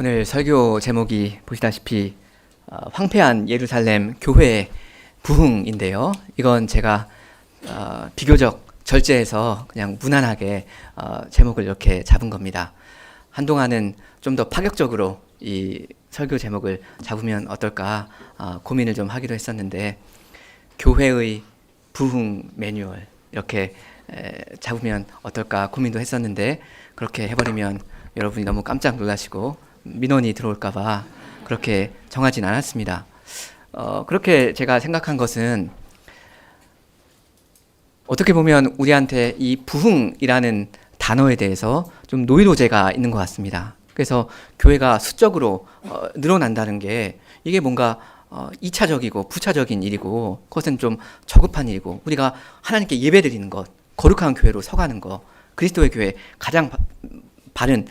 오늘 설교 제목이 보시다시피 황폐한 예루살렘 교회의 부흥인데요. 이건 제가 비교적 절제해서 그냥 무난하게 제목을 이렇게 잡은 겁니다. 한동안은 좀 더 파격적으로 이 설교 제목을 잡으면 어떨까 고민을 좀 하기도 했었는데, 교회의 부흥 매뉴얼 이렇게 잡으면 어떨까 고민도 했었는데, 그렇게 해버리면 여러분이 너무 깜짝 놀라시고 민원이 들어올까봐 그렇게 정하진 않았습니다. 그렇게 제가 생각한 것은, 어떻게 보면 우리한테 이 부흥이라는 단어에 대해서 좀 노이로제가 있는 것 같습니다. 그래서 교회가 수적으로 늘어난다는 게 이게 뭔가 2차적이고 부차적인 일이고, 그것은 좀 저급한 일이고, 우리가 하나님께 예배드리는 것, 거룩한 교회로 서가는 것, 그리스도의 교회 가장 바른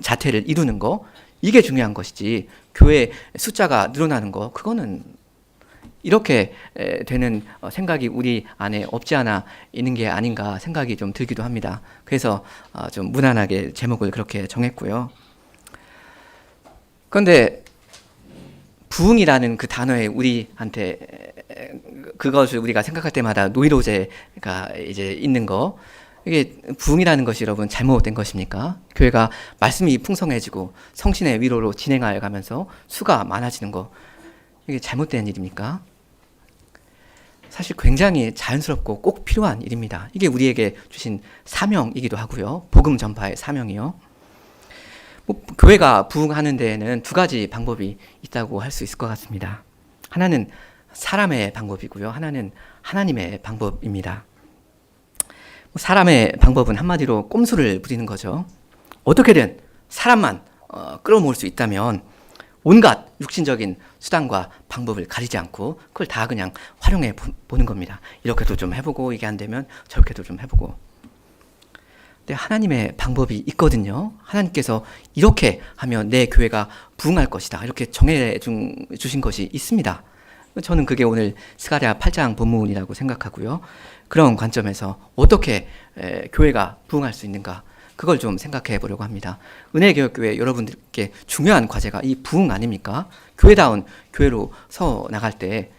자태를 이루는 거, 이게 중요한 것이지, 교회 숫자가 늘어나는 거, 그거는 이렇게 되는 생각이 우리 안에 없지 않아 있는 게 아닌가 생각이 좀 들기도 합니다. 그래서 좀 무난하게 제목을 그렇게 정했고요. 그런데 부흥이라는 그 단어에 우리한테 그것을 우리가 생각할 때마다 노이로제가 이제 있는 거, 이게 부흥이라는 것이 여러분 잘못된 것입니까? 교회가 말씀이 풍성해지고 성신의 위로로 진행하여 가면서 수가 많아지는 거, 이게 잘못된 일입니까? 사실 굉장히 자연스럽고 꼭 필요한 일입니다. 이게 우리에게 주신 사명이기도 하고요. 복음 전파의 사명이요. 교회가 부흥하는 데에는 두 가지 방법이 있다고 할 수 있을 것 같습니다. 하나는 사람의 방법이고요. 하나는 하나님의 방법입니다. 사람의 방법은 한마디로 꼼수를 부리는 거죠. 어떻게든 사람만 끌어모을 수 있다면 온갖 육신적인 수단과 방법을 가리지 않고 그걸 다 그냥 활용해 보는 겁니다. 이렇게도 좀 해보고, 이게 안 되면 저렇게도 좀 해보고. 근데 하나님의 방법이 있거든요. 하나님께서 이렇게 하면 내 교회가 부흥할 것이다, 이렇게 정해 주신 것이 있습니다. 저는 그게 오늘 스가랴 8장 본문이라고 생각하고요. 그런 관점에서 어떻게 교회가 부흥할 수 있는가, 그걸 좀 생각해 보려고 합니다. 은혜개혁교회 여러분들께 중요한 과제가 이 부흥 아닙니까? 교회다운 교회로 서 나갈 때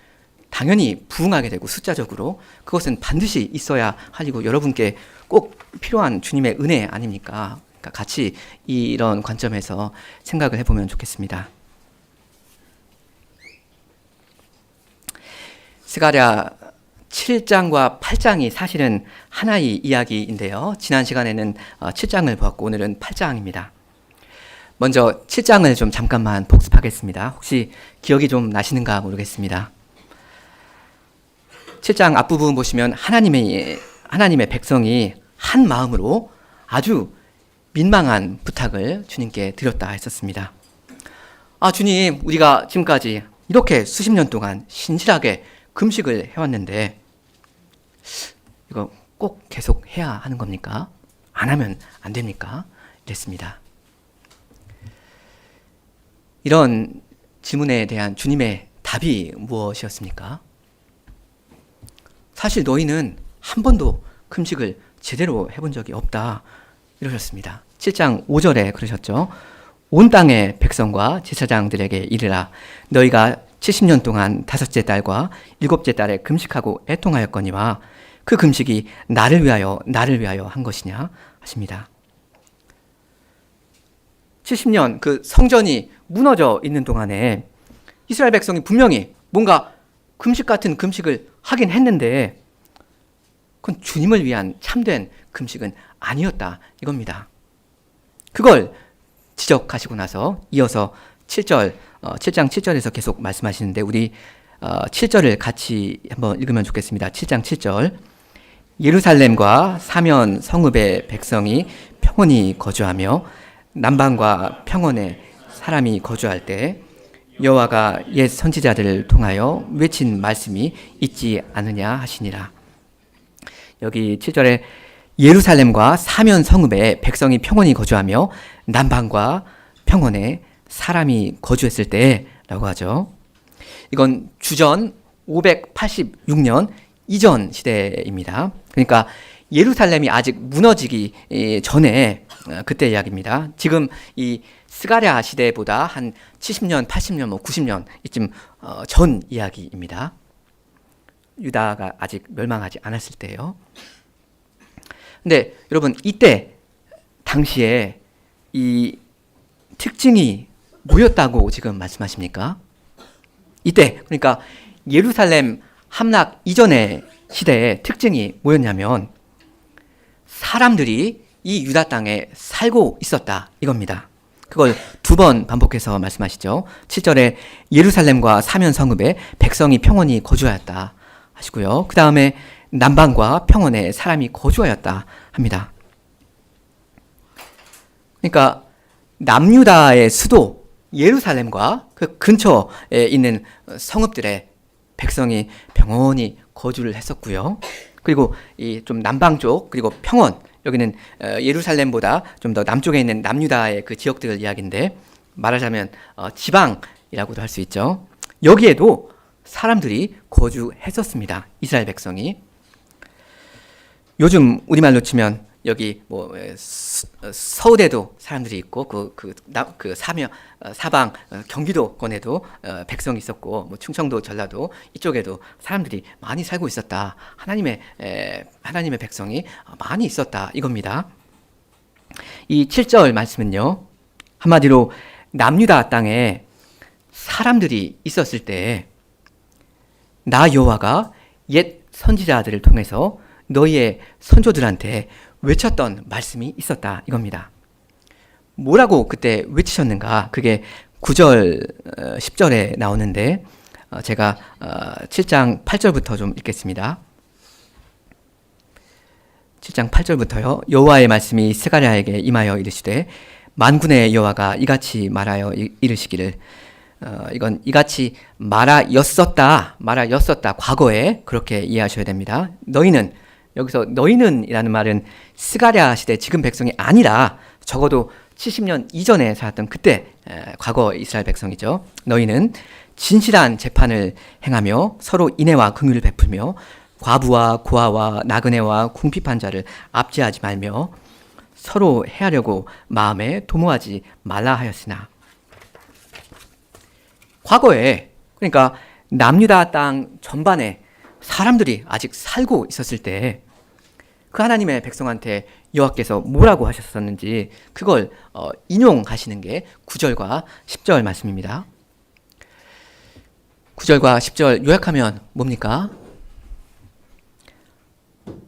당연히 부흥하게 되고, 숫자적으로 그것은 반드시 있어야 하고 여러분께 꼭 필요한 주님의 은혜 아닙니까? 그러니까 같이 이런 관점에서 생각을 해보면 좋겠습니다. 스가랴 7장과 8장이 사실은 하나의 이야기인데요. 지난 시간에는 7장을 보았고 오늘은 8장입니다. 먼저 7장을 좀 잠깐만 복습하겠습니다. 혹시 기억이 좀 나시는가 모르겠습니다. 7장 앞부분 보시면 하나님의 백성이 한 마음으로 아주 민망한 부탁을 주님께 드렸다 했었습니다. 주님, 우리가 지금까지 이렇게 수십 년 동안 신실하게 금식을 해왔는데 이거 꼭 계속 해야 하는 겁니까? 안 하면 안 됩니까? 이랬습니다. 이런 질문에 대한 주님의 답이 무엇이었습니까? 사실 너희는 한 번도 금식을 제대로 해본 적이 없다, 이러셨습니다. 7장 5절에 그러셨죠. 온 땅의 백성과 제사장들에게 이르라. 너희가 70년 동안 5째 달과 7째 달에 금식하고 애통하였거니와 그 금식이 나를 위하여 한 것이냐 하십니다. 70년 그 성전이 무너져 있는 동안에 이스라엘 백성이 분명히 뭔가 금식 같은 금식을 하긴 했는데, 그건 주님을 위한 참된 금식은 아니었다, 이겁니다. 그걸 지적하시고 나서 이어서 7장 7절에서 계속 말씀하시는데, 우리 7절을 같이 한번 읽으면 좋겠습니다. 7장 7절. 예루살렘과 사면 성읍의 백성이 평온히 거주하며 남방과 평원에 사람이 거주할 때 여호와가 옛 선지자들을 통하여 외친 말씀이 있지 않느냐 하시니라. 여기 7절에 예루살렘과 사면 성읍에 백성이 평온히 거주하며 남방과 평원에 사람이 거주했을 때라고 하죠. 이건 주전 586년 이전 시대입니다. 그러니까 예루살렘이 아직 무너지기 전에 그때 이야기입니다. 지금 이 스가랴 시대보다 한 70년, 80년, 90년 이쯤 전 이야기입니다. 유다가 아직 멸망하지 않았을 때예요. 근데 여러분, 이때 당시에 이 특징이 뭐였다고 지금 말씀하십니까? 이때, 그러니까 예루살렘 함락 이전의 시대의 특징이 뭐였냐면 사람들이 이 유다 땅에 살고 있었다 이겁니다. 그걸 두 번 반복해서 말씀하시죠. 7절에 예루살렘과 사면 성읍에 백성이 평온히 거주하였다 하시고요. 그 다음에 남방과 평원에 사람이 거주하였다 합니다. 그러니까 남유다의 수도 예루살렘과 그 근처에 있는 성읍들에 백성이 평온히 거주를 했었고요. 그리고 이 좀 남방 쪽, 그리고 평원, 여기는 예루살렘보다 좀 더 남쪽에 있는 남유다의 그 지역들 이야기인데, 말하자면 지방이라고도 할 수 있죠. 여기에도 사람들이 거주했었습니다. 이스라엘 백성이. 요즘 우리말로 치면 여기 뭐 서울에도 사람들이 있고 사방 경기도권에도 백성이 있었고, 뭐 충청도, 전라도 이쪽에도 사람들이 많이 살고 있었다. 하나님의 백성이 많이 있었다 이겁니다. 이 7절 말씀은요, 한마디로 남유다 땅에 사람들이 있었을 때 나 여호와가 옛 선지자들을 통해서 너희의 선조들한테 외쳤던 말씀이 있었다 이겁니다. 뭐라고 그때 외치셨는가? 그게 9절, 10절에 나오는데 제가 7장 8절부터 좀 읽겠습니다. 7장 8절부터요. 여호와의 말씀이 스가랴에게 임하여 이르시되 만군의 여호와가 이같이 말하여 이르시기를, 이건 이같이 말하였었다 과거에 그렇게 이해하셔야 됩니다. 너희는, 여기서 너희는이라는 말은 스가랴 시대 지금 백성이 아니라 적어도 70년 이전에 살았던 그때 과거 이스라엘 백성이죠. 너희는 진실한 재판을 행하며 서로 인애와 긍휼을 베풀며 과부와 고아와 나그네와 궁핍한 자를 압제하지 말며 서로 해하려고 마음에 도모하지 말라 하였으나, 과거에, 그러니까 남유다 땅 전반에 사람들이 아직 살고 있었을 때 그 하나님의 백성한테 여호와께서 뭐라고 하셨었는지 그걸 인용하시는 게 9절과 10절 말씀입니다. 9절과 10절 요약하면 뭡니까?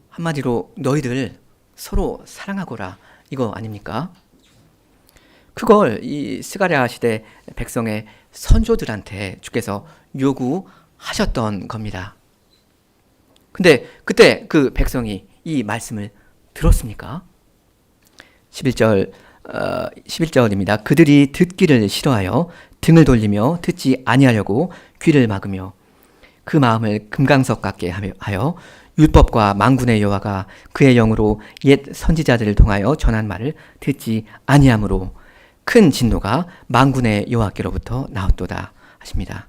한마디로 너희들 서로 사랑하거라 이거 아닙니까? 그걸 이 스가랴 시대 백성의 선조들한테 주께서 요구하셨던 겁니다. 근데 그때 그 백성이 이 말씀을 들었습니까? 11절입니다. 그들이 듣기를 싫어하여 등을 돌리며 듣지 아니하려고 귀를 막으며 그 마음을 금강석 같게 하여 율법과 만군의 여호와가 그의 영으로 옛 선지자들을 통하여 전한 말을 듣지 아니하므로 큰 진노가 만군의 여호와께로부터 나왔도다 하십니다.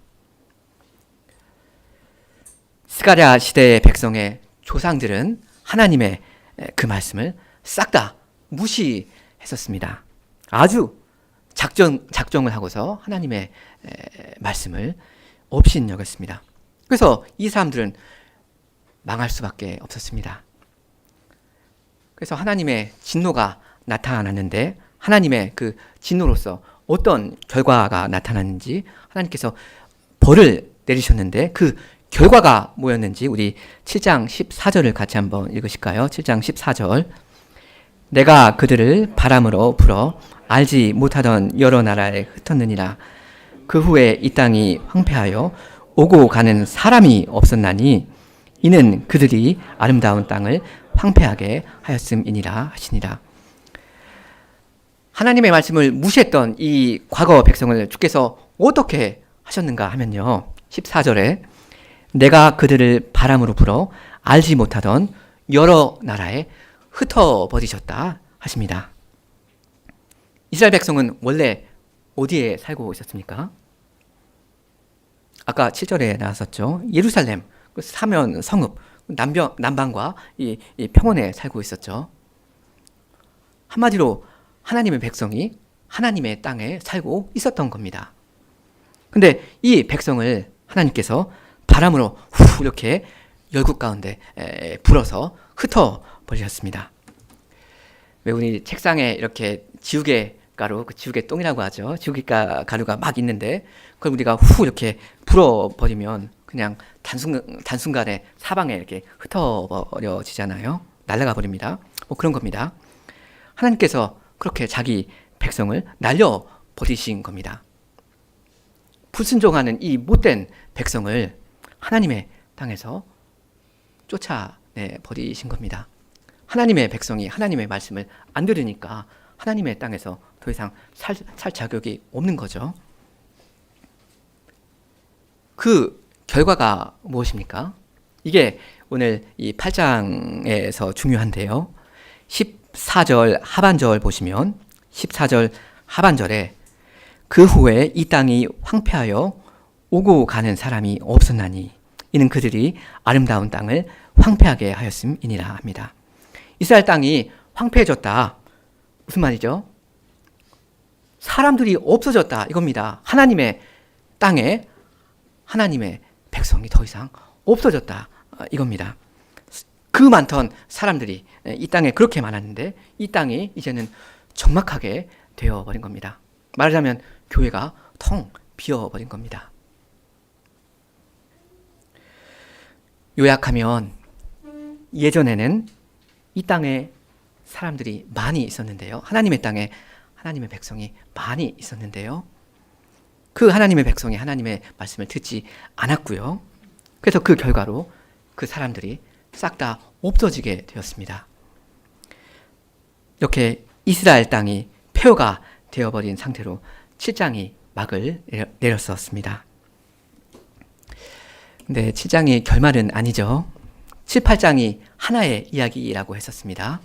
스가랴 시대의 백성의 조상들은 하나님의 그 말씀을 싹 다 무시했었습니다. 아주 작정을 하고서 하나님의 말씀을 업신여겼습니다. 그래서 이 사람들은 망할 수밖에 없었습니다. 그래서 하나님의 진노가 나타났는데, 하나님의 그 진노로서 어떤 결과가 나타났는지, 하나님께서 벌을 내리셨는데 그 결과가 뭐였는지 우리 7장 14절을 같이 한번 읽으실까요? 7장 14절. 내가 그들을 바람으로 불어 알지 못하던 여러 나라에 흩었느니라. 그 후에 이 땅이 황폐하여 오고 가는 사람이 없었나니 이는 그들이 아름다운 땅을 황폐하게 하였음이니라 하시니라. 하나님의 말씀을 무시했던 이 과거 백성을 주께서 어떻게 하셨는가 하면요, 14절에 내가 그들을 바람으로 불어 알지 못하던 여러 나라에 흩어버리셨다 하십니다. 이스라엘 백성은 원래 어디에 살고 있었습니까? 아까 7절에 나왔었죠. 예루살렘, 사면 성읍, 남방과 이 평원에 살고 있었죠. 한마디로 하나님의 백성이 하나님의 땅에 살고 있었던 겁니다. 근데 이 백성을 하나님께서 바람으로 후 이렇게 열국 가운데 불어서 흩어버리셨습니다. 왜 우리 책상에 이렇게 지우개 가루, 그 지우개 똥이라고 하죠. 지우개 가루가 막 있는데 그걸 우리가 후 이렇게 불어버리면 그냥 단순간에 사방에 이렇게 흩어버려지잖아요. 날아가 버립니다. 뭐 그런 겁니다. 하나님께서 그렇게 자기 백성을 날려버리신 겁니다. 불순종하는 이 못된 백성을 하나님의 땅에서 쫓아내버리신 겁니다. 하나님의 백성이 하나님의 말씀을 안 들으니까 하나님의 땅에서 더 이상 살 자격이 없는 거죠. 그 결과가 무엇입니까? 이게 오늘 이 8장에서 중요한데요. 14절 하반절 보시면 14절 하반절에 그 후에 이 땅이 황폐하여 오고 가는 사람이 없었나니 이는 그들이 아름다운 땅을 황폐하게 하였음이니라 합니다. 이스라엘 땅이 황폐해졌다. 무슨 말이죠? 사람들이 없어졌다 이겁니다. 하나님의 땅에 하나님의 백성이 더 이상 없어졌다 이겁니다. 그 많던 사람들이 이 땅에 그렇게 많았는데 이 땅이 이제는 적막하게 되어버린 겁니다. 말하자면 교회가 텅 비어버린 겁니다. 요약하면 예전에는 이 땅에 사람들이 많이 있었는데요. 하나님의 땅에 하나님의 백성이 많이 있었는데요. 그 하나님의 백성이 하나님의 말씀을 듣지 않았고요. 그래서 그 결과로 그 사람들이 싹 다 없어지게 되었습니다. 이렇게 이스라엘 땅이 폐허가 되어버린 상태로 7장이 막을 내렸었습니다. 근데 7장이 결말은 아니죠. 7, 8장이 하나의 이야기라고 했었습니다.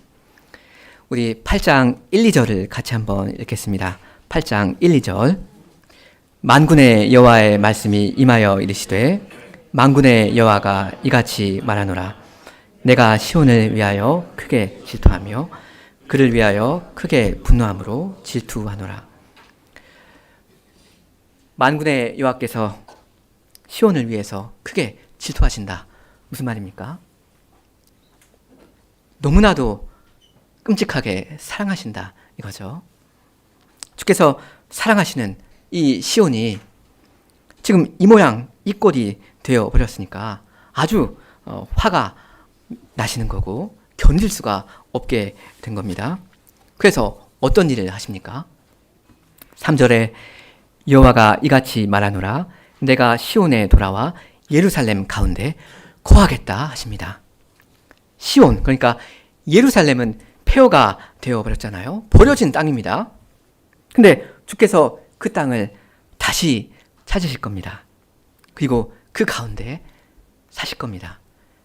우리 8장 1, 2절을 같이 한번 읽겠습니다. 8장 1, 2절 만군의 여호와의 말씀이 임하여 이르시되 만군의 여호와가 이같이 말하노라 내가 시온을 위하여 크게 질투하며 그를 위하여 크게 분노함으로 질투하노라. 만군의 여호와께서 시온을 위해서 크게 질투하신다. 무슨 말입니까? 너무나도 끔찍하게 사랑하신다 이거죠. 주께서 사랑하시는 이 시온이 지금 이 모양 이 꼴이 되어버렸으니까 아주 화가 나시는 거고 견딜 수가 없게 된 겁니다. 그래서 어떤 일을 하십니까? 3절에 여호와가 이같이 말하노라 내가 시온에 돌아와 예루살렘 가운데 거하겠다 하십니다. 시온 그러니까 예루살렘은 폐허가 되어버렸잖아요. 버려진 땅입니다. 근데 주께서 그 땅을 다시 찾으실 겁니다. 그리고 그 가운데 사실 겁니다.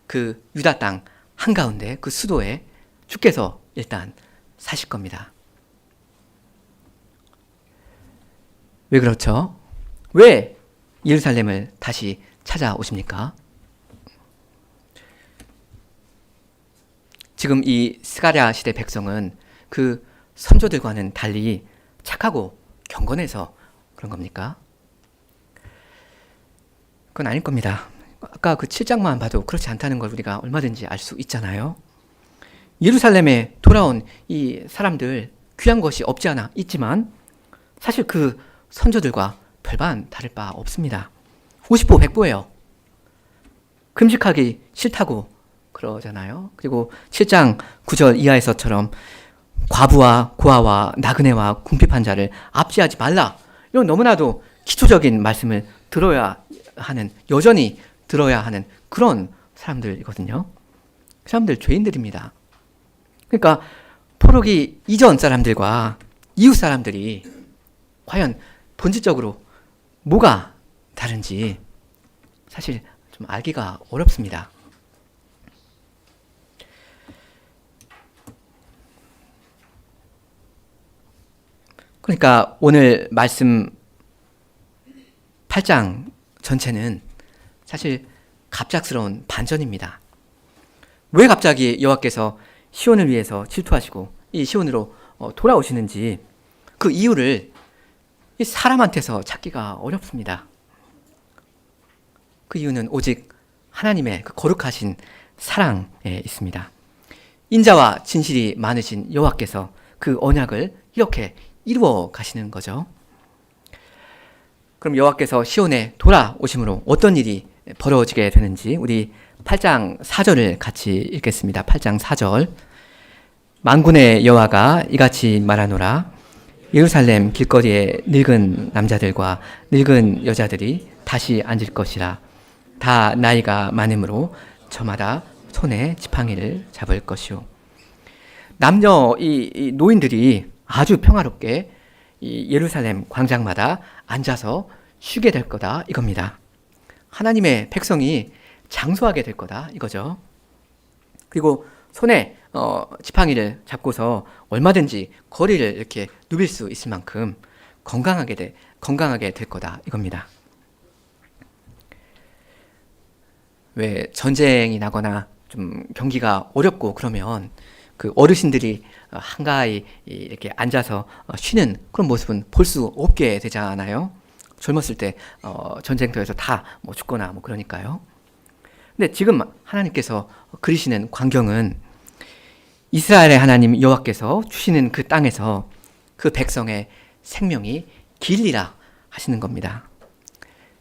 그 유다 땅 한가운데 그 수도에 주께서 일단 사실 겁니다. 왜 그렇죠? 왜 예루살렘을 다시 찾아오십니까? 지금 이 스가랴 시대 백성은 그 선조들과는 달리 착하고 경건해서 그런 겁니까? 그건 아닐 겁니다. 아까 그 7장만 봐도 그렇지 않다는 걸 우리가 얼마든지 알 수 있잖아요. 예루살렘에 돌아온 이 사람들 귀한 것이 없지 않아 있지만 사실 그 선조들과 별반 다를 바 없습니다. 50보 100보예요. 금식하기 싫다고 그러잖아요. 그리고 7장 9절 이하에서처럼 과부와 고아와 나그네와 궁핍한 자를 압제하지 말라. 이런 너무나도 기초적인 말씀을 들어야 하는, 여전히 들어야 하는 그런 사람들이거든요. 그 사람들 죄인들입니다. 그러니까 포로기 이전 사람들과 이후 사람들이 과연 본질적으로 뭐가 다른지 사실 좀 알기가 어렵습니다. 그러니까 오늘 말씀 8장 전체는 사실 갑작스러운 반전입니다. 왜 갑자기 여호와께서 시온을 위해서 질투하시고 이 시온으로 돌아오시는지 그 이유를 이 사람한테서 찾기가 어렵습니다. 그 이유는 오직 하나님의 그 거룩하신 사랑에 있습니다. 인자와 진실이 많으신 여호와께서 그 언약을 이렇게 이루어 가시는 거죠. 그럼 여호와께서 시온에 돌아오심으로 어떤 일이 벌어지게 되는지 우리 8장 4절을 같이 읽겠습니다. 8장 4절. 만군의 여호와가 이같이 말하노라. 예루살렘 길거리에 늙은 남자들과 늙은 여자들이 다시 앉을 것이라. 다 나이가 많으므로 저마다 손에 지팡이를 잡을 것이요. 남녀 이 노인들이 아주 평화롭게 이 예루살렘 광장마다 앉아서 쉬게 될 거다 이겁니다. 하나님의 백성이 장수하게 될 거다 이거죠. 그리고 손에 지팡이를 잡고서 얼마든지 거리를 이렇게 누빌 수 있을 만큼 건강하게 될 거다 이겁니다. 왜 전쟁이 나거나 좀 경기가 어렵고 그러면 그 어르신들이 한가히 이렇게 앉아서 쉬는 그런 모습은 볼 수 없게 되잖아요. 젊었을 때 전쟁터에서 다 뭐 죽거나 뭐 그러니까요. 근데 지금 하나님께서 그리시는 광경은 이스라엘의 하나님 여호와께서 주시는 그 땅에서 그 백성의 생명이 길리라 하시는 겁니다.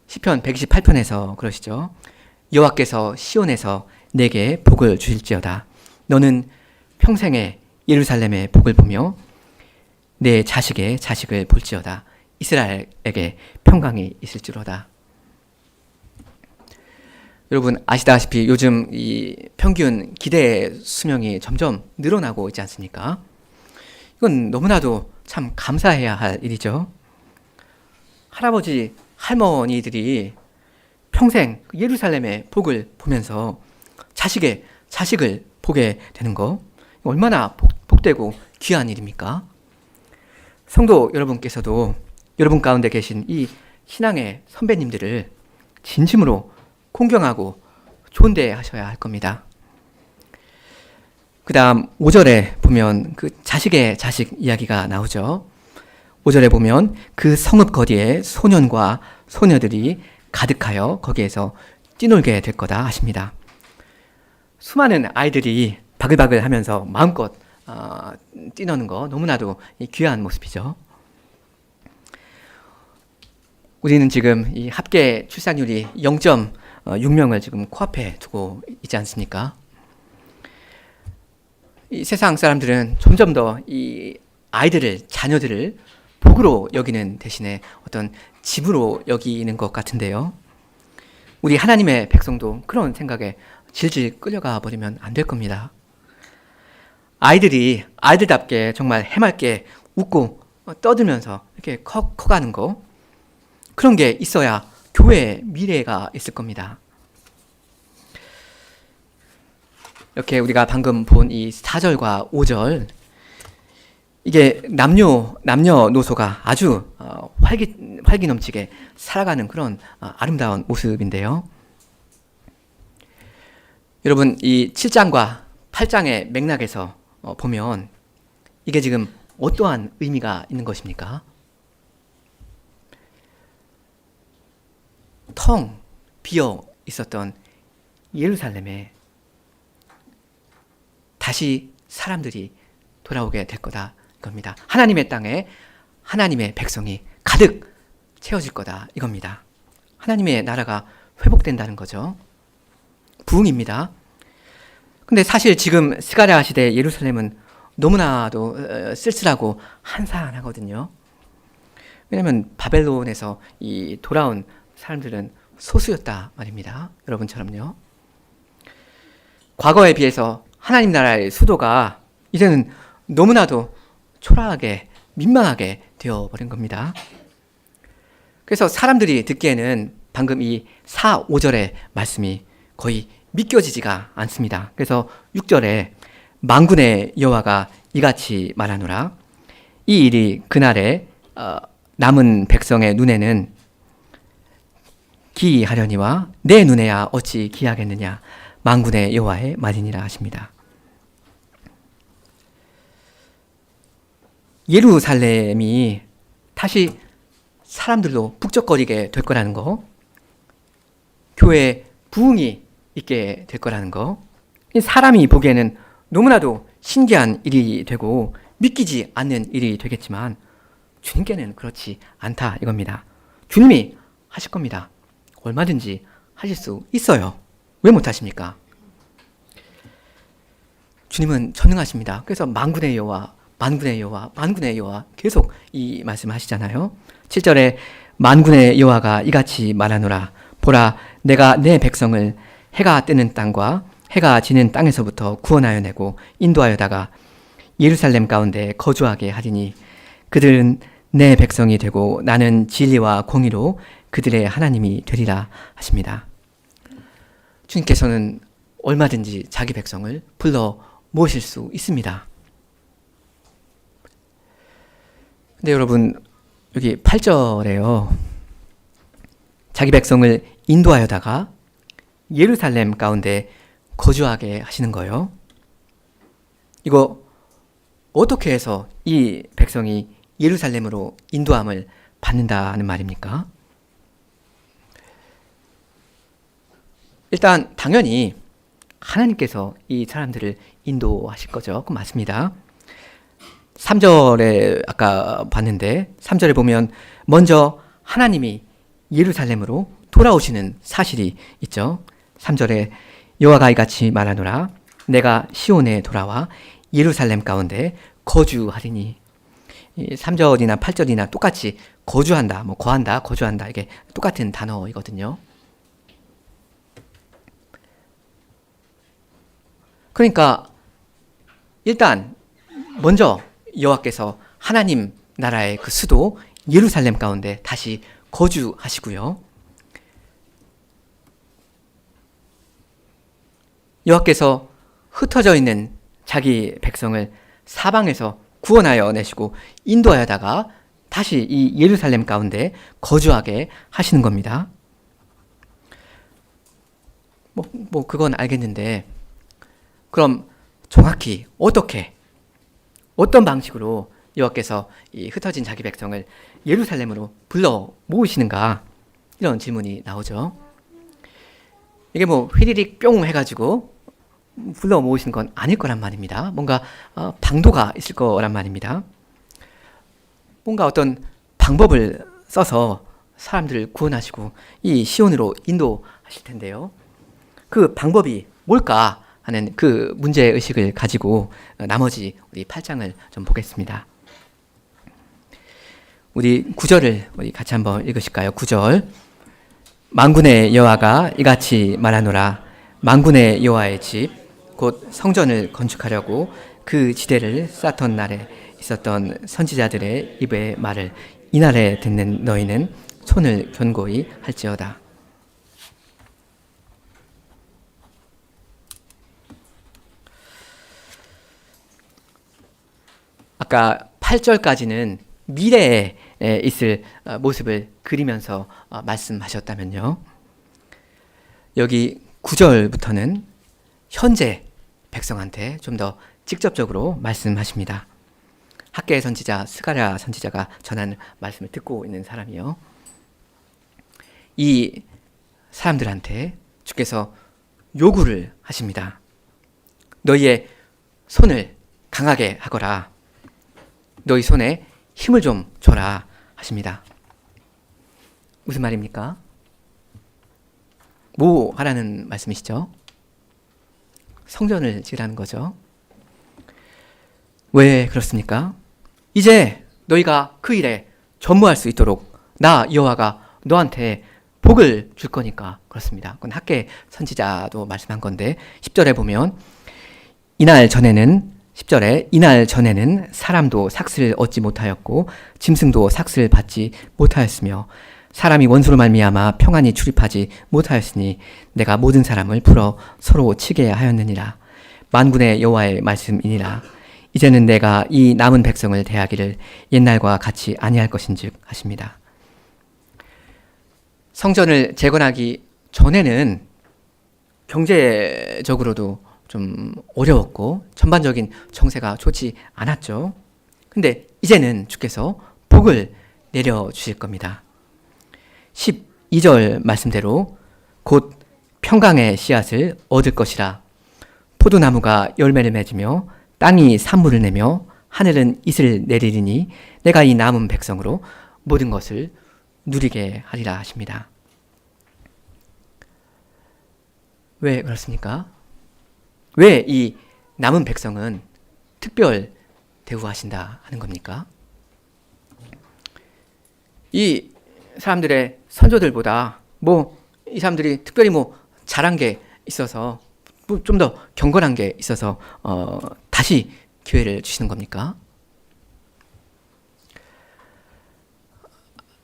시편 128편에서 그러시죠. 여호와께서 시온에서 내게 복을 주실지어다. 너는 평생에 예루살렘의 복을 보며 내 자식의 자식을 볼지어다. 이스라엘에게 평강이 있을지로다. 여러분 아시다시피 요즘 이 평균 기대 수명이 점점 늘어나고 있지 않습니까? 이건 너무나도 참 감사해야 할 일이죠. 할아버지, 할머니들이 평생 예루살렘의 복을 보면서 자식의 자식을 보게 되는 거 얼마나 복되고 귀한 일입니까? 성도 여러분께서도 여러분 가운데 계신 이 신앙의 선배님들을 진심으로 공경하고 존대하셔야 할 겁니다. 그 다음 5절에 보면 그 자식의 자식 이야기가 나오죠. 5절에 보면 그 성읍 거리에 소년과 소녀들이 가득하여 거기에서 뛰놀게 될 거다 하십니다. 수많은 아이들이 바글바글 하면서 마음껏 뛰노는 거 너무나도 귀한 모습이죠. 우리는 지금 이 합계 출산율이 0.6명을 지금 코앞에 두고 있지 않습니까? 이 세상 사람들은 점점 더 이 아이들을, 자녀들을 복으로 여기는 대신에 어떤 집으로 여기는 것 같은데요. 우리 하나님의 백성도 그런 생각에 질질 끌려가 버리면 안 될 겁니다. 아이들이 아이들답게 정말 해맑게 웃고 떠들면서 이렇게 커가는 거, 그런 게 있어야 교회의 미래가 있을 겁니다. 이렇게 우리가 방금 본 이 4절과 5절, 이게 남녀노소가 아주 활기 넘치게 살아가는 그런 아름다운 모습인데요. 여러분 이 7장과 8장의 맥락에서 보면 이게 지금 어떠한 의미가 있는 것입니까? 텅 비어 있었던 예루살렘에 다시 사람들이 돌아오게 될 거다 이겁니다. 하나님의 땅에 하나님의 백성이 가득 채워질 거다 이겁니다. 하나님의 나라가 회복된다는 거죠. 부흥입니다. 근데 사실 지금 스가랴 시대 예루살렘은 너무나도 쓸쓸하고 한산하거든요. 왜냐하면 바벨론에서 이 돌아온 사람들은 소수였다 말입니다. 여러분처럼요. 과거에 비해서 하나님 나라의 수도가 이제는 너무나도 초라하게 민망하게 되어버린 겁니다. 그래서 사람들이 듣기에는 방금 이 4, 5절의 말씀이 거의 믿겨지지가 않습니다. 그래서 6절에 만군의 여호와가 이같이 말하노라. 이 일이 그날에 남은 백성의 눈에는 기이하려니와 내 눈에야 어찌 기이하겠느냐. 만군의 여호와의 말이니라 하십니다. 예루살렘이 다시 사람들로 북적거리게 될 거라는 거, 교회에 부흥이 있게 될 거라는 거, 사람이 보기에는 너무나도 신기한 일이 되고 믿기지 않는 일이 되겠지만 주님께는 그렇지 않다 이겁니다. 주님이 하실 겁니다. 얼마든지 하실 수 있어요. 왜 못하십니까? 주님은 전능하십니다. 그래서 만군의 여호와, 만군의 여호와, 만군의 여호와 계속 이 말씀을 하시잖아요. 7절에 만군의 여호와가 이같이 말하노라. 보라, 내가 내 백성을 해가 뜨는 땅과 해가 지는 땅에서부터 구원하여 내고 인도하여다가 예루살렘 가운데 거주하게 하리니 그들은 내 백성이 되고 나는 진리와 공의로 그들의 하나님이 되리라 하십니다. 주님께서는 얼마든지 자기 백성을 불러 모실 수 있습니다. 근데 여러분, 여기 8절에요. 자기 백성을 인도하여다가 예루살렘 가운데 거주하게 하시는 거예요. 이거 어떻게 해서 이 백성이 예루살렘으로 인도함을 받는다는 말입니까? 일단 당연히 하나님께서 이 사람들을 인도하실 거죠. 그건 맞습니다. 3절에 아까 봤는데 3절에 보면 먼저 하나님이 예루살렘으로 돌아오시는 사실이 있죠. 3절에 여호와가 이같이 말하노라. 내가 시온에 돌아와 예루살렘 가운데 거주하리니. 3절이나 8절이나 똑같이 거주한다, 뭐 거한다, 거주한다, 이게 똑같은 단어이거든요. 그러니까 일단 먼저 여호와께서 하나님 나라의 그 수도 예루살렘 가운데 다시 거주하시고요. 여호와께서 흩어져 있는 자기 백성을 사방에서 구원하여 내시고 인도하여다가 다시 이 예루살렘 가운데 거주하게 하시는 겁니다. 뭐 그건 알겠는데 그럼 정확히 어떻게 어떤 방식으로 여호와께서 이 흩어진 자기 백성을 예루살렘으로 불러 모으시는가, 이런 질문이 나오죠. 이게 뭐 휘리릭 뿅 해가지고 불러 모으신 건 아닐 거란 말입니다. 뭔가 방도가 있을 거란 말입니다. 뭔가 어떤 방법을 써서 사람들을 구원하시고 이 시온으로 인도하실 텐데요. 그 방법이 뭘까 하는 그 문제의식을 가지고 나머지 우리 8장을 좀 보겠습니다. 우리 9절을 우리 같이 한번 읽으실까요? 9절. 만군의 여호와가 이같이 말하노라. 만군의 여호와의 집 곧 성전을 건축하려고 그 지대를 쌓던 날에 있었던 선지자들의 입의 말을 이날에 듣는 너희는 손을 견고히 할지어다. 아까 8절까지는 미래에 있을 모습을 그리면서 말씀하셨다면요. 여기 9절부터는 현재 백성한테 좀 더 직접적으로 말씀하십니다. 학개의 선지자 스가랴 선지자가 전하는 말씀을 듣고 있는 사람이요. 이 사람들한테 주께서 요구를 하십니다. 너희의 손을 강하게 하거라. 너희 손에 힘을 좀 줘라 하십니다. 무슨 말입니까? 뭐 하라는 말씀이시죠? 성전을 지으라는 거죠. 왜 그렇습니까? 이제 너희가 그 일에 전무할 수 있도록 나 여호와가 너한테 복을 줄 거니까 그렇습니다. 그건 학개 선지자도 말씀한 건데 10절에 보면 이날 전에는 10절에 이날 전에는 사람도 삭슬 얻지 못하였고 짐승도 삭슬 받지 못하였으며 사람이 원수로 말미암아 평안히 출입하지 못하였으니 내가 모든 사람을 풀어 서로 치게 하였느니라. 만군의 여호와의 말씀이니라. 이제는 내가 이 남은 백성을 대하기를 옛날과 같이 아니할 것인즉 하십니다. 성전을 재건하기 전에는 경제적으로도 좀 어려웠고 전반적인 정세가 좋지 않았죠. 근데 이제는 주께서 복을 내려주실 겁니다. 12절 말씀대로 곧 평강의 씨앗을 얻을 것이라. 포도나무가 열매를 맺으며 땅이 산물을 내며 하늘은 이슬을 내리리니 내가 이 남은 백성으로 모든 것을 누리게 하리라 하십니다. 왜 그렇습니까? 왜 이 남은 백성은 특별 대우하신다 하는 겁니까? 이 사람들의 선조들보다 이 사람들이 특별히 잘한 게 있어서 좀 더 경건한 게 있어서 다시 기회를 주시는 겁니까?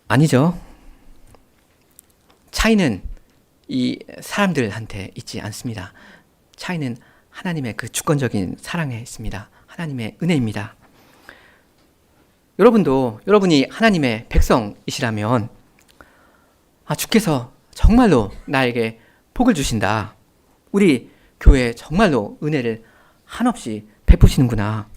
아니죠. 차이는 이 사람들한테 있지 않습니다. 차이는 하나님의 그 주권적인 사랑에 있습니다. 하나님의 은혜입니다. 여러분이 하나님의 백성이시라면 주께서 정말로 나에게 복을 주신다. 우리 교회에 정말로 은혜를 한없이 베푸시는구나.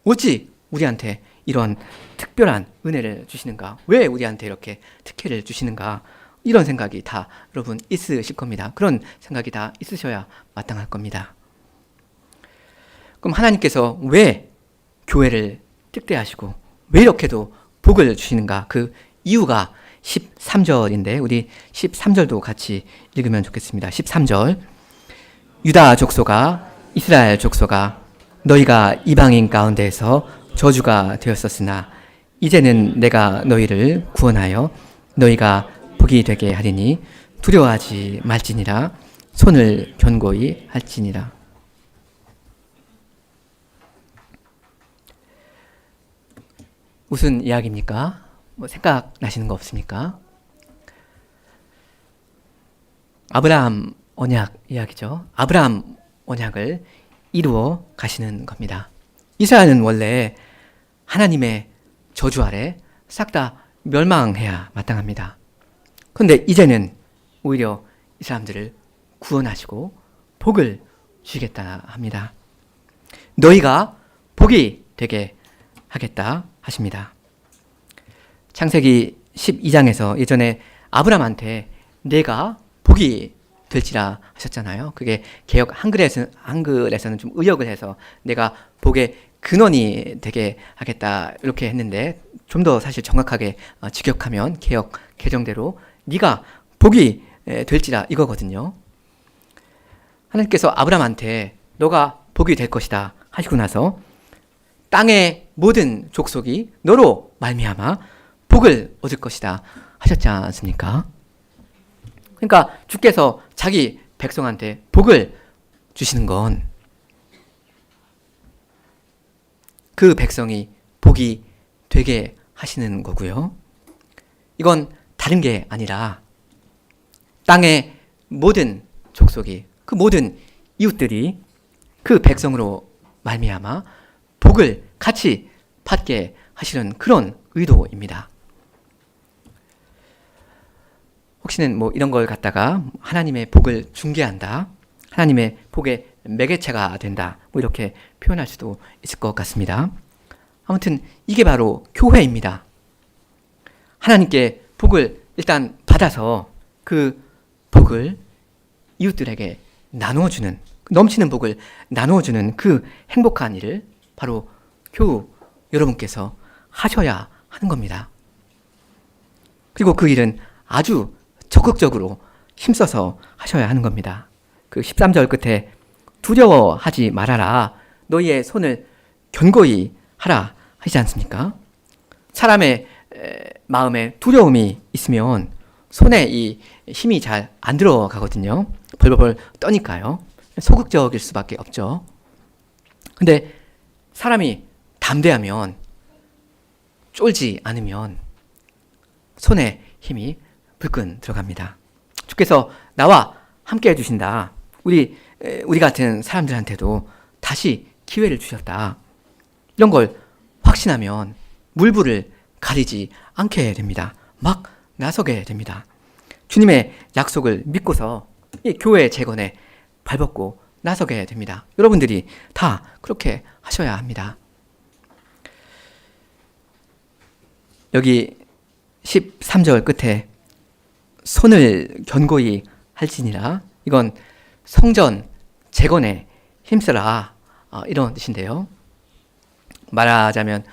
어찌 우리한테 이런 특별한 은혜를 주시는가? 왜 우리한테 이렇게 특혜를 주시는가? 이런 생각이 다 여러분 있으실 겁니다. 그런 생각이 다 있으셔야 마땅할 겁니다. 그럼 하나님께서 왜 교회를 특대하시고 왜 이렇게도 복을 주시는가? 그 이유가 13절인데 우리 13절도 같이 읽으면 좋겠습니다. 13절 유다 족속아 이스라엘 족속아 너희가 이방인 가운데에서 저주가 되었었으나 이제는 내가 너희를 구원하여 너희가 복이 되게 하리니 두려워하지 말지니라 손을 견고히 할지니라. 무슨 이야기입니까? 생각나시는 거 없습니까? 아브라함 언약 이야기죠. 아브라함 언약을 이루어 가시는 겁니다. 이스라엘은 원래 하나님의 저주 아래 싹 다 멸망해야 마땅합니다. 그런데 이제는 오히려 이 사람들을 구원하시고 복을 주시겠다 합니다. 너희가 복이 되게 하겠다 하십니다. 창세기 12장에서 예전에 아브라함한테 내가 복이 될지라 하셨잖아요. 그게 개역 한글에서는 좀 의역을 해서 내가 복의 근원이 되게 하겠다 이렇게 했는데 좀 더 사실 정확하게 직역하면 개역 개정대로 네가 복이 될지라 이거거든요. 하나님께서 아브라함한테 너가 복이 될 것이다 하시고 나서 땅의 모든 족속이 너로 말미암아 복을 얻을 것이다 하셨지 않습니까? 그러니까 주께서 자기 백성한테 복을 주시는 건 그 백성이 복이 되게 하시는 거고요. 이건 다른 게 아니라 땅의 모든 족속이 그 모든 이웃들이 그 백성으로 말미암아 복을 같이 받게 하시는 그런 의도입니다. 혹시는 이런 걸 갖다가 하나님의 복을 중개한다, 하나님의 복의 매개체가 된다, 이렇게 표현할 수도 있을 것 같습니다. 아무튼 이게 바로 교회입니다. 하나님께 복을 일단 받아서 그 복을 이웃들에게 나누어주는, 넘치는 복을 나누어주는 그 행복한 일을 바로 교우 여러분께서 하셔야 하는 겁니다. 그리고 그 일은 아주 적극적으로 힘써서 하셔야 하는 겁니다. 그 13절 끝에 두려워하지 말아라. 너희의 손을 견고히 하라 하시지 않습니까? 사람의 마음에 두려움이 있으면 손에 이 힘이 잘 안 들어가거든요. 벌벌벌 떠니까요. 소극적일 수밖에 없죠. 근데 사람이 담대하면, 쫄지 않으면 손에 힘이 불끈 들어갑니다. 주께서 나와 함께 해주신다. 우리 같은 사람들한테도 다시 기회를 주셨다. 이런 걸 확신하면 물불을 가리지 않게 됩니다. 막 나서게 됩니다. 주님의 약속을 믿고서 이 교회 재건에 발벗고 나서게 됩니다. 여러분들이 다 그렇게 하셔야 합니다. 여기 13절 끝에 손을 견고히 할지니라, 이건 성전 재건에 힘쓰라, 이런 뜻인데요. 말하자면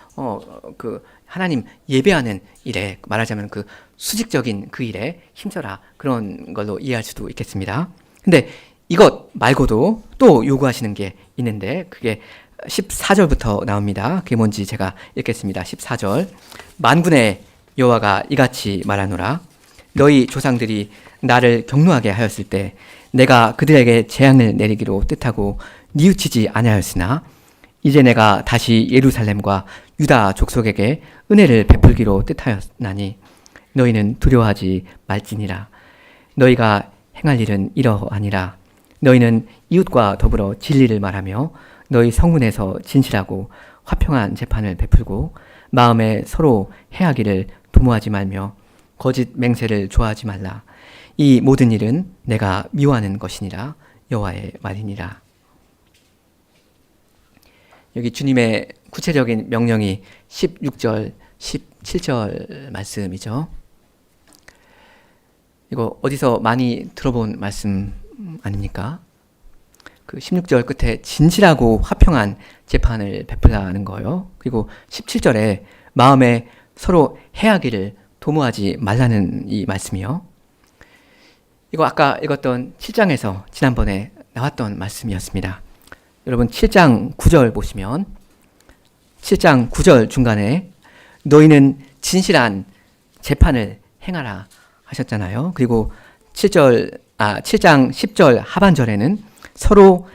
그 하나님 예배하는 일에, 말하자면 그 수직적인 그 일에 힘써라, 그런 걸로 이해할 수도 있겠습니다. 근데 이것 말고도 또 요구하시는 게 있는데 그게 14절부터 나옵니다. 그게 뭔지 제가 읽겠습니다. 14절. 만군의 여호와가 이같이 말하노라. 너희 조상들이 나를 경노하게 하였을 때 내가 그들에게 재앙을 내리기로 뜻하고 뉘우치지 아니하였으나 이제 내가 다시 예루살렘과 유다 족속에게 은혜를 베풀기로 뜻하였나니 너희는 두려워하지 말지니라. 너희가 행할 일은 이러하니라. 너희는 이웃과 더불어 진리를 말하며 너희 성문에서 진실하고 화평한 재판을 베풀고 마음에 서로 해하기를 도모하지 말며 거짓 맹세를 좋아하지 말라. 이 모든 일은 내가 미워하는 것이니라. 여호와의 말이니라. 여기 주님의 구체적인 명령이 16절, 17절 말씀이죠. 이거 어디서 많이 들어본 말씀 아닙니까? 그 16절 끝에 진실하고 화평한 재판을 베풀라는 거예요. 그리고 17절에 마음에 서로 해하기를 도모하지 말라는 이 말씀이요. 이거 아까 읽었던 7장에서 지난번에 나왔던 말씀이었습니다. 여러분 7장 9절 보시면 7장 9절 중간에 너희는 진실한 재판을 행하라 하셨잖아요. 그리고 7장 10절 하반절에는 서로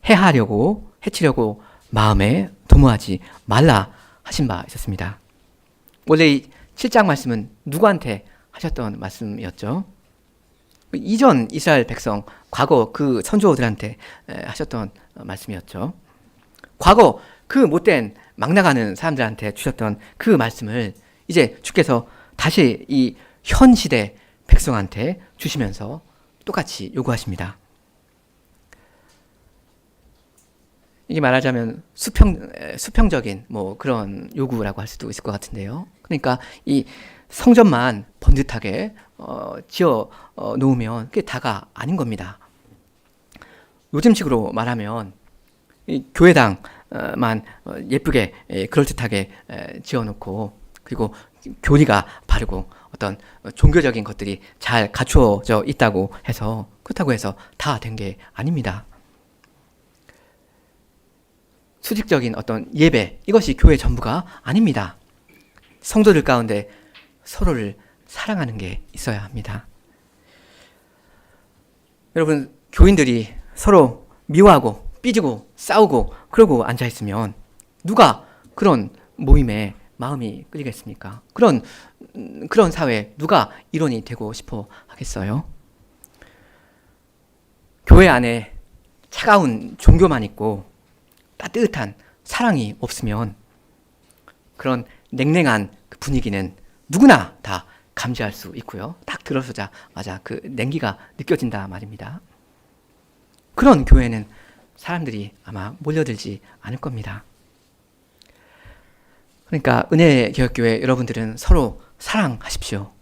해치려고 마음에 도모하지 말라 하신 바 있었습니다. 원래 이 7장 말씀은 누구한테 하셨던 말씀이었죠? 이전 이스라엘 백성, 과거 그 선조들한테 하셨던 말씀이었죠. 과거 그 못된 막 나가는 사람들한테 주셨던 그 말씀을 이제 주께서 다시 이 현 시대 백성한테 주시면서 똑같이 요구하십니다. 이게 말하자면 수평적인 뭐 그런 요구라고 할 수도 있을 것 같은데요. 그러니까 이 성전만 번듯하게 지어 놓으면 그게 다가 아닌 겁니다. 요즘식으로 말하면 이 교회당만 예쁘게 그럴듯하게 지어놓고 그리고 교리가 바르고 어떤 종교적인 것들이 잘 갖추어져 있다고 해서 그렇다고 해서 다 된 게 아닙니다. 수직적인 어떤 예배, 이것이 교회 전부가 아닙니다. 성도들 가운데 서로를 사랑하는 게 있어야 합니다. 여러분, 교인들이 서로 미워하고 삐지고 싸우고 그러고 앉아있으면 누가 그런 모임에 마음이 끌리겠습니까? 그런 사회에 누가 일원이 되고 싶어 하겠어요? 교회 안에 차가운 종교만 있고 따뜻한 사랑이 없으면 그런 냉랭한 그 분위기는 누구나 다 감지할 수 있고요. 딱 들어서자마자 그 냉기가 느껴진다 말입니다. 그런 교회는 사람들이 아마 몰려들지 않을 겁니다. 그러니까 은혜개혁교회 여러분들은 서로 사랑하십시오.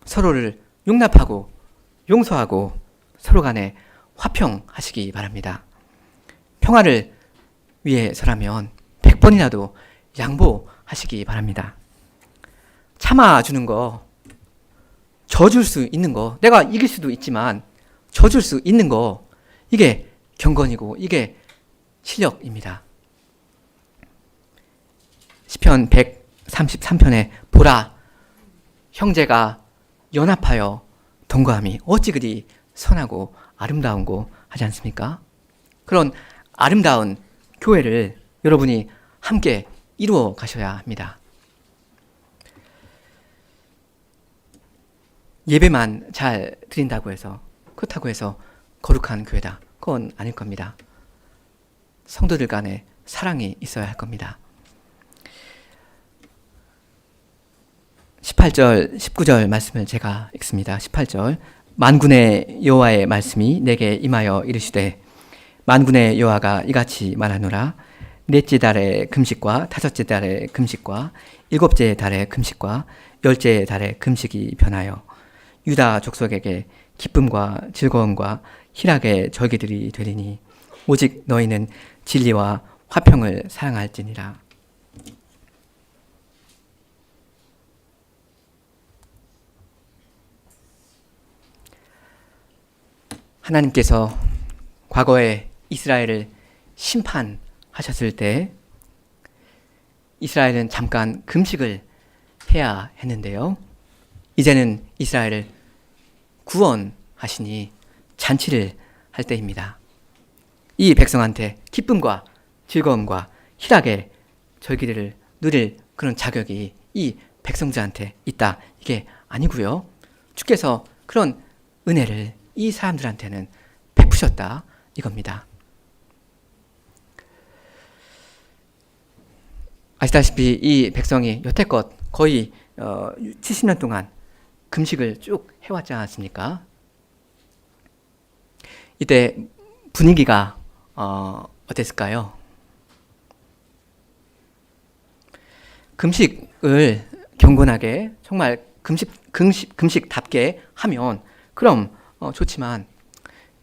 서로를 용납하고 용서하고 서로 간에 화평하시기 바랍니다. 평화를 위해서라면 100번이라도 양보하시기 바랍니다. 참아주는 거, 져줄 수 있는 거, 내가 이길 수도 있지만 져줄 수 있는 거, 이게 경건이고 이게 실력입니다. 시편 133편에 보라, 형제가 연합하여 동거함이 어찌 그리 선하고 아름다운고 하지 않습니까? 그런 아름다운 교회를 여러분이 함께 이루어 가셔야 합니다. 예배만 잘 드린다고 해서, 그렇다고 해서 거룩한 교회다, 그건 아닐 겁니다. 성도들 간에 사랑이 있어야 할 겁니다. 18절, 19절 말씀을 제가 읽습니다. 18절. 만군의 여호와의 말씀이 내게 임하여 이르시되 만군의 여호와가 이같이 말하노라. 넷째 달의 금식과 다섯째 달의 금식과 일곱째 달의 금식과 열째 달의 금식이 변하여 유다 족속에게 기쁨과 즐거움과 희락의 절기들이 되리니 오직 너희는 진리와 화평을 사랑할지니라. 하나님께서 과거에 이스라엘을 심판하셨을 때 이스라엘은 잠깐 금식을 해야 했는데요. 이제는 이스라엘을 구원하시니 잔치를 할 때입니다. 이 백성한테 기쁨과 즐거움과 희락의 절기를 누릴 그런 자격이 이 백성들한테 있다. 이게 아니고요. 주께서 그런 은혜를 이 사람들한테는 베푸셨다. 이겁니다. 아시다시피 이 백성이 여태껏 거의 70년 동안 금식을 쭉 해왔지 않았습니까? 이때 분위기가 어땠을까요? 금식을 경건하게 정말 금식답게 하면 그럼 좋지만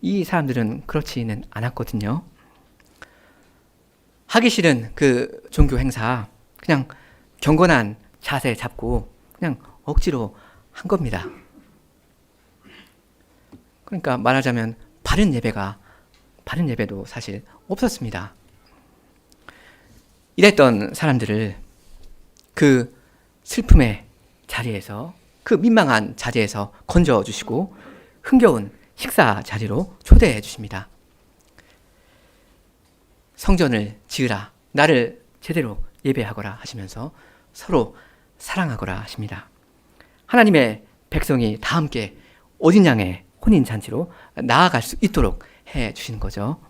이 사람들은 그렇지는 않았거든요. 하기 싫은 그 종교 행사 그냥 경건한 자세 잡고 그냥 억지로 한 겁니다. 그러니까 말하자면 바른 예배도 사실 없었습니다. 이랬던 사람들을 그 슬픔의 자리에서 그 민망한 자리에서 건져주시고 흥겨운 식사 자리로 초대해 주십니다. 성전을 지으라, 나를 제대로 예배하거라 하시면서 서로 사랑하거라 하십니다. 하나님의 백성이 다 함께 어린 양의 혼인잔치로 나아갈 수 있도록 해 주시는 거죠.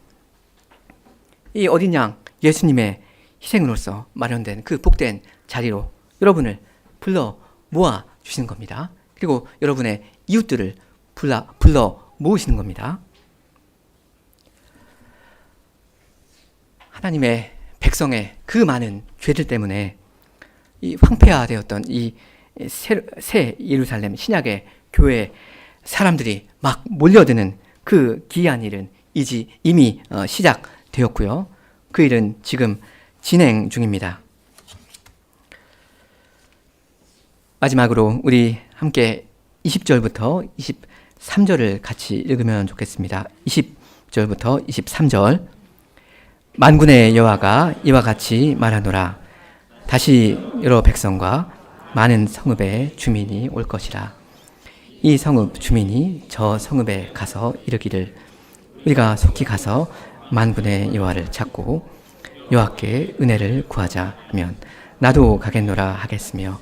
이 어린 양 예수님의 희생으로서 마련된 그 복된 자리로 여러분을 불러 모아 주시는 겁니다. 그리고 여러분의 이웃들을 불러 모으시는 겁니다. 하나님의 백성의 그 많은 죄들 때문에 이 황폐화되었던 이 새 예루살렘 신약의 교회 사람들이 막 몰려드는 그 기이한 일은 이미 시작되었고요. 그 일은 지금 진행 중입니다. 마지막으로 우리 함께 20절부터 23절을 같이 읽으면 좋겠습니다. 20절부터 23절. 만군의 여호와가 이와 같이 말하노라. 다시 여러 백성과 많은 성읍의 주민이 올 것이라. 이 성읍 주민이 저 성읍에 가서 이르기를 우리가 속히 가서 만군의 여호와를 찾고 여호와께 은혜를 구하자 하면 나도 가겠노라 하겠으며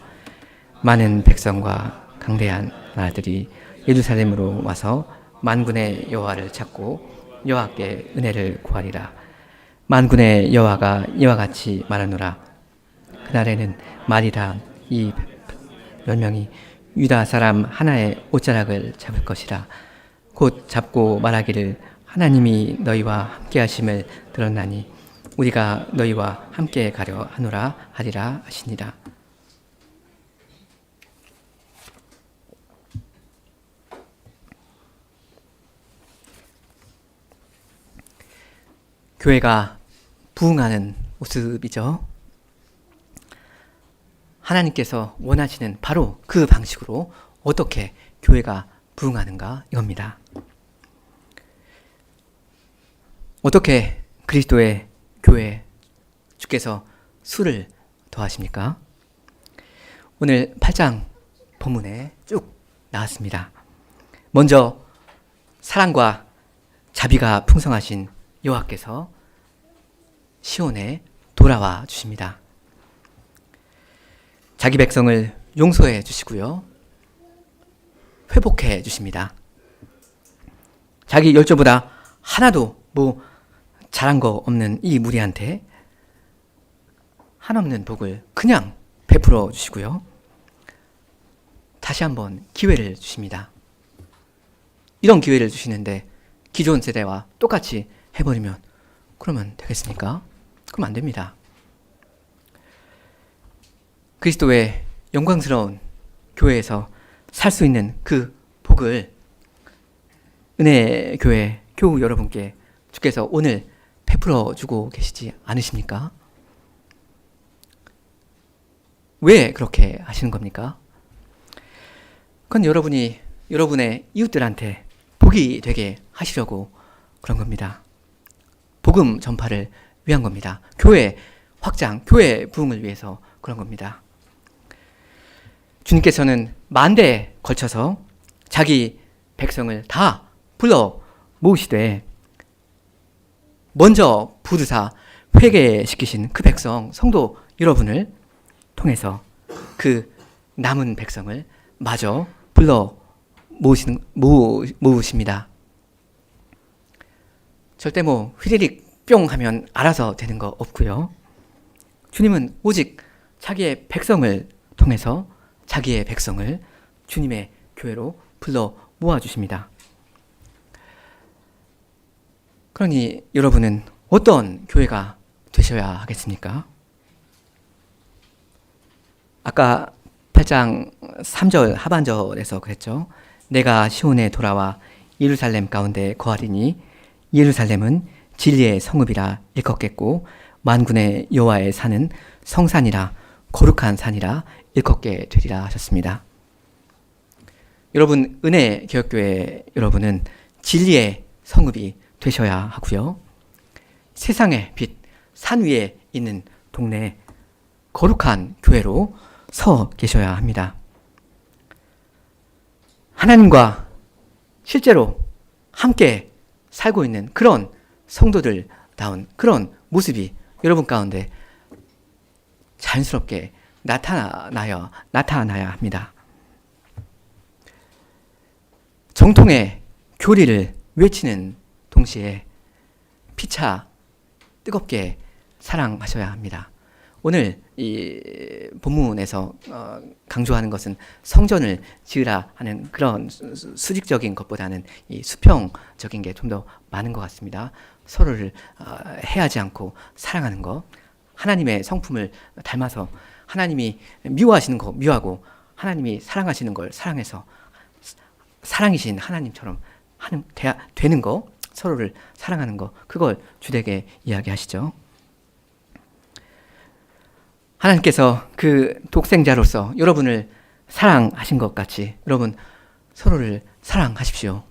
많은 백성과 강대한 나라들이 예루살렘으로 와서 만군의 여호와를 찾고 여호와께 은혜를 구하리라. 만군의 여호와가 이와 같이 말하노라. 그날에는 말이라 이 10명이 유다 사람 하나의 옷자락을 잡을 것이라. 곧 잡고 말하기를 하나님이 너희와 함께 하심을 들었나니 우리가 너희와 함께 가려 하노라 하리라 하시니라. 교회가 부흥하는 모습이죠. 하나님께서 원하시는 바로 그 방식으로 어떻게 교회가 부흥하는가 이겁니다. 어떻게 그리스도의 교회 주께서 수를 더하십니까? 오늘 8장 본문에 쭉 나왔습니다. 먼저 사랑과 자비가 풍성하신 여호와께서 시온에 돌아와 주십니다. 자기 백성을 용서해 주시고요. 회복해 주십니다. 자기 열조보다 하나도 잘한 거 없는 이 무리한테 한없는 복을 그냥 베풀어 주시고요. 다시 한번 기회를 주십니다. 이런 기회를 주시는데 기존 세대와 똑같이 해버리면 그러면 되겠습니까? 그럼 안 됩니다. 그리스도의 영광스러운 교회에서 살 수 있는 그 복을 은혜교회 교우 여러분께 주께서 오늘 베풀어 주고 계시지 않으십니까? 왜 그렇게 하시는 겁니까? 그건 여러분이 여러분의 이웃들한테 복이 되게 하시려고 그런 겁니다. 복음 전파를 위한 겁니다. 교회 확장, 교회 부흥을 위해서 그런 겁니다. 주님께서는 만대에 걸쳐서 자기 백성을 다 불러 모으시되 먼저 부르사 회개시키신 그 백성, 성도 여러분을 통해서 그 남은 백성을 마저 불러 모으십니다. 절대 휘리릭 뿅 하면 알아서 되는 거 없고요. 주님은 오직 자기의 백성을 통해서 자기의 백성을 주님의 교회로 불러 모아주십니다. 그러니 여러분은 어떤 교회가 되셔야 하겠습니까? 아까 8장 3절 하반절에서 그랬죠. 내가 시온에 돌아와 예루살렘 가운데 거하리니 예루살렘은 진리의 성읍이라 일컫겠고 만군의 여호와의 산은 성산이라 거룩한 산이라 일컫게 되리라 하셨습니다. 여러분, 은혜 개혁교회 여러분은 진리의 성읍이 되셔야 하고요. 세상의 빛, 산 위에 있는 동네 거룩한 교회로 서 계셔야 합니다. 하나님과 실제로 함께 살고 있는 그런 성도들다운 그런 모습이 여러분 가운데 자연스럽게 나타나야 합니다. 정통의 교리를 외치는 동시에 피차 뜨겁게 사랑하셔야 합니다. 오늘 이 본문에서 강조하는 것은 성전을 지으라 하는 그런 수직적인 것보다는 이 수평적인 게 좀 더 많은 것 같습니다. 서로를 해하지 않고 사랑하는 것, 하나님의 성품을 닮아서 하나님이 미워하시는 거 미워하고 하나님이 사랑하시는 걸 사랑해서 사랑이신 하나님처럼 되는 거, 서로를 사랑하는 거, 그걸 주되게 이야기하시죠. 하나님께서 그 독생자로서 여러분을 사랑하신 것 같이 여러분 서로를 사랑하십시오.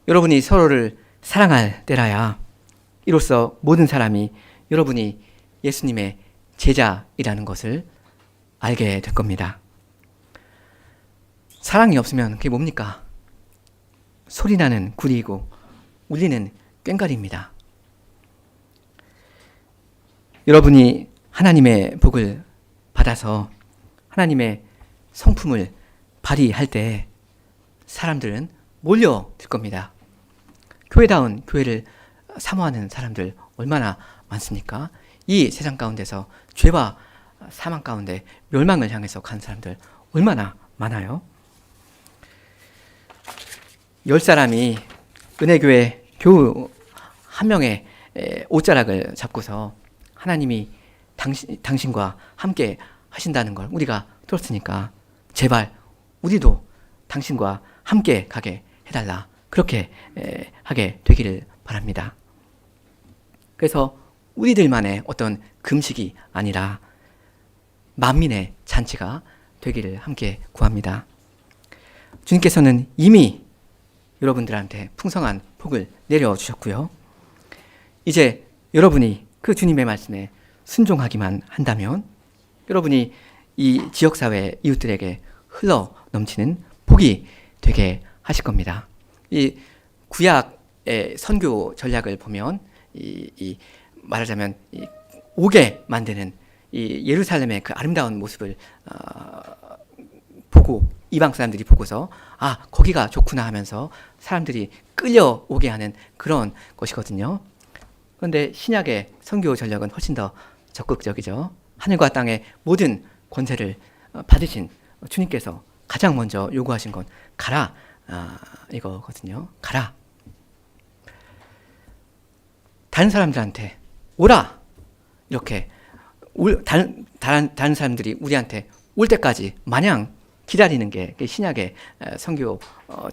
여러분이 서로를 사랑할 때라야 이로써 모든 사람이 여러분이 예수님의 제자이라는 것을 알게 될 겁니다. 사랑이 없으면 그게 뭡니까? 소리나는 구리이고 울리는 꽹과리입니다. 여러분이 하나님의 복을 받아서 하나님의 성품을 발휘할 때 사람들은 몰려들 겁니다. 교회다운 교회를 사모하는 사람들 얼마나 많습니까? 이 세상 가운데서 죄와 사망 가운데 멸망을 향해서 간 사람들 얼마나 많아요? 10사람이 은혜교회 교우 한 명의 옷자락을 잡고서 하나님이 당신과 함께 하신다는 걸 우리가 들었으니까 제발 우리도 당신과 함께 가게 해달라. 그렇게 하게 되기를 바랍니다. 그래서 우리들만의 어떤 금식이 아니라 만민의 잔치가 되기를 함께 구합니다. 주님께서는 이미 여러분들한테 풍성한 복을 내려주셨고요. 이제 여러분이 그 주님의 말씀에 순종하기만 한다면 여러분이 이 지역사회 이웃들에게 흘러 넘치는 복이 되게 하실 겁니다. 이 구약의 선교 전략을 보면 말하자면 오게 만드는 이 예루살렘의 그 아름다운 모습을 보고 이방 사람들이 보고서 거기가 좋구나 하면서 사람들이 끌려오게 하는 그런 것이거든요. 그런데 신약의 선교 전략은 훨씬 더 적극적이죠. 하늘과 땅의 모든 권세를 받으신 주님께서 가장 먼저 요구하신 건 가라, 이거거든요. 가라. 다른 사람들한테 오라. 이렇게 다른 사람들이 우리한테 올 때까지 마냥 기다리는 게 신약의 선교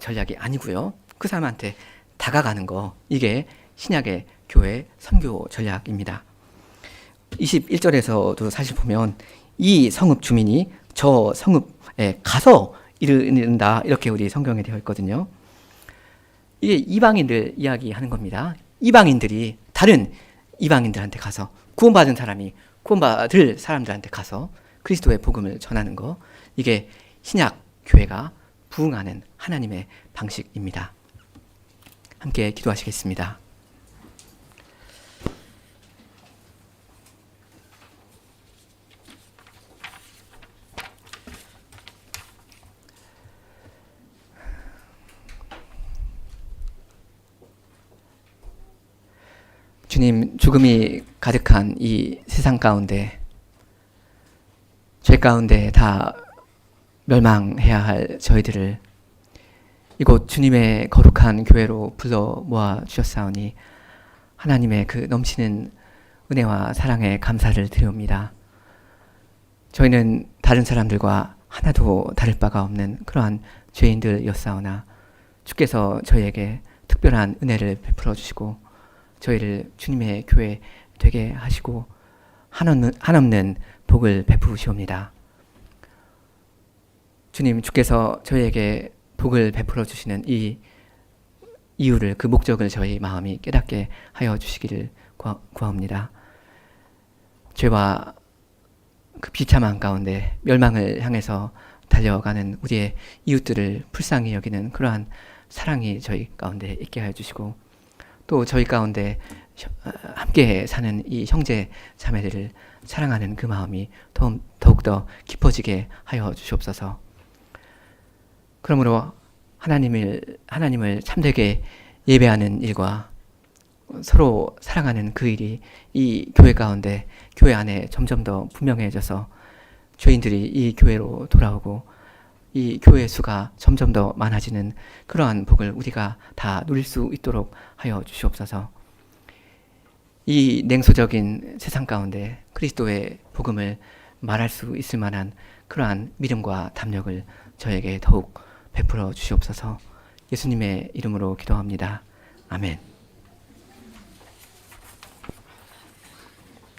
전략이 아니고요. 그 사람한테 다가가는 거, 이게 신약의 교회 선교 전략입니다. 21절에서도 사실 보면 이 성읍 주민이 저 성읍에 가서 이른다, 이렇게 우리 성경에 되어 있거든요. 이게 이방인들 이야기하는 겁니다. 이방인들이 다른 이방인들한테 가서, 구원받은 사람이 구원받을 사람들한테 가서 그리스도의 복음을 전하는 거, 이게 신약 교회가 부응하는 하나님의 방식입니다. 함께 기도하시겠습니다. 주님, 죽음이 가득한 이 세상 가운데, 죄 가운데 다 멸망해야 할 저희들을 이곳 주님의 거룩한 교회로 불러 모아 주셨사오니 하나님의 그 넘치는 은혜와 사랑에 감사를 드립니다. 저희는 다른 사람들과 하나도 다를 바가 없는 그러한 죄인들이었사오나 주께서 저희에게 특별한 은혜를 베풀어 주시고 저희를 주님의 교회 되게 하시고 한없는 복을 베푸시옵니다. 주님, 주께서 저희에게 복을 베풀어 주시는 이 이유를, 그 목적을 저희 마음이 깨닫게 하여 주시기를 구합니다. 죄와 그 비참한 가운데 멸망을 향해서 달려가는 우리의 이웃들을 불쌍히 여기는 그러한 사랑이 저희 가운데 있게 하여 주시고, 또 저희 가운데 함께 사는 이 형제 자매들을 사랑하는 그 마음이 더욱더 깊어지게 하여 주시옵소서. 그러므로 하나님을 참되게 예배하는 일과 서로 사랑하는 그 일이 이 교회 가운데, 교회 안에 점점 더 분명해져서 죄인들이 이 교회로 돌아오고 이 교회 수가 점점 더 많아지는 그러한 복을 우리가 다 누릴 수 있도록 하여 주시옵소서. 이 냉소적인 세상 가운데 그리스도의 복음을 말할 수 있을 만한 그러한 믿음과 담력을 저에게 더욱 베풀어 주시옵소서. 예수님의 이름으로 기도합니다. 아멘.